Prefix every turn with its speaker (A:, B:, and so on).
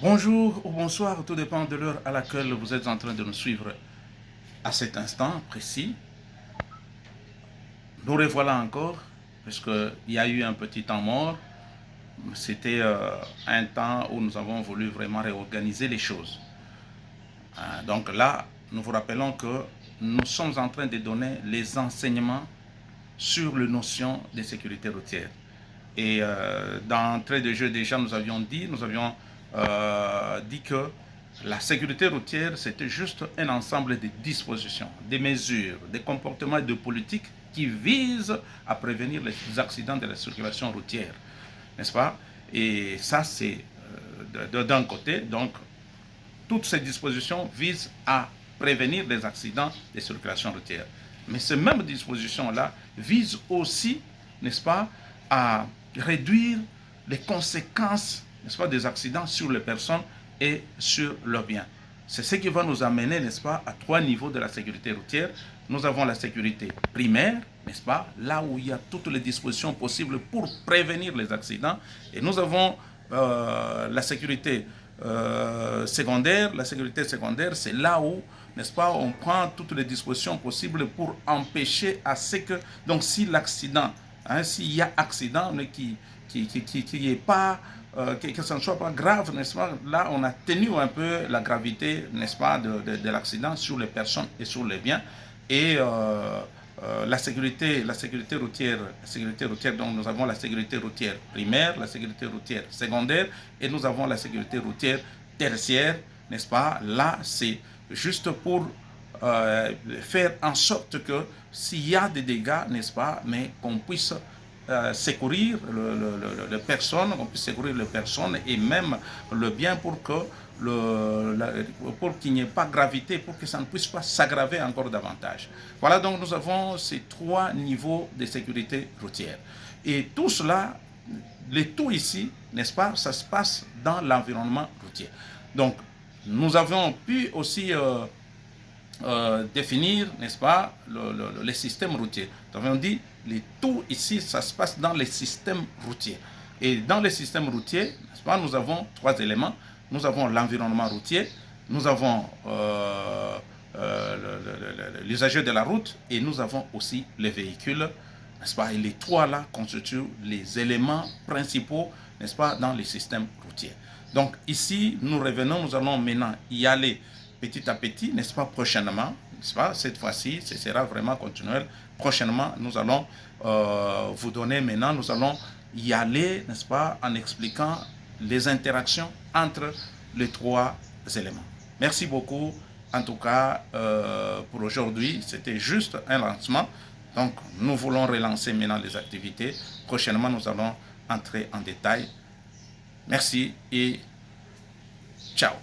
A: Bonjour ou bonsoir, tout dépend de l'heure à laquelle vous êtes en train de nous suivre à cet instant précis. Nous revoilà encore, puisqu'il y a eu un petit temps mort. C'était un temps où nous avons voulu vraiment réorganiser les choses. Donc là, nous vous rappelons que nous sommes en train de donner les enseignements sur les notions de sécurité routière. Et d'entrée de jeu déjà, nous avions dit que la sécurité routière, c'était juste un ensemble de dispositions, des mesures, des comportements et de politiques qui visent à prévenir les accidents de la circulation routière, n'est-ce pas? Et ça, c'est d'un côté. Donc, toutes ces dispositions visent à prévenir les accidents de circulation routière. Mais ces mêmes dispositions-là visent aussi, n'est-ce pas, à réduire les conséquences, n'est-ce pas, des accidents sur les personnes et sur leurs biens. C'est ce qui va nous amener, n'est-ce pas, à trois niveaux de la sécurité routière. Nous avons la sécurité primaire, n'est-ce pas, là où il y a toutes les dispositions possibles pour prévenir les accidents. Et nous avons la sécurité secondaire. La sécurité secondaire, c'est là où, n'est-ce pas, on prend toutes les dispositions possibles pour empêcher à ce que, donc si l'accident, s'il y a accident, mais qui n'est pas, que ça ne soit pas grave, n'est-ce pas, là on a tenu un peu la gravité, n'est-ce pas, de l'accident sur les personnes et sur les biens. Et la sécurité routière, donc nous avons la sécurité routière primaire, la sécurité routière secondaire, et nous avons la sécurité routière tertiaire, n'est-ce pas? Là, c'est juste pour faire en sorte que s'il y a des dégâts, n'est-ce pas, mais qu'on puisse secourir les personnes, qu'on puisse secourir les personnes et même le bien pour que pour qu'il n'y ait pas gravité, pour que ça ne puisse pas s'aggraver encore davantage. Voilà, donc nous avons ces trois niveaux de sécurité routière. Et tout cela, le tout ici, n'est-ce pas, ça se passe dans l'environnement routier. Donc, nous avons pu aussi définir, n'est-ce pas, les systèmes routiers. Nous avons dit, le tout ici, ça se passe dans les systèmes routiers. Et dans les systèmes routiers, n'est-ce pas, nous avons trois éléments. Nous avons l'environnement routier, nous avons l'usager de la route et nous avons aussi les véhicules, n'est-ce pas? Et les trois là constituent les éléments principaux, n'est-ce pas, dans les systèmes routiers. Donc ici, nous revenons, nous allons maintenant y aller petit à petit, n'est-ce pas, prochainement, n'est-ce pas? Cette fois-ci, ce sera vraiment continuel. Prochainement, nous allons vous donner maintenant, nous allons y aller, n'est-ce pas, en expliquant les interactions entre les trois éléments. Merci beaucoup. En tout cas, pour aujourd'hui, c'était juste un lancement. Donc, nous voulons relancer maintenant les activités. Prochainement, nous allons entrer en détail. Merci et ciao.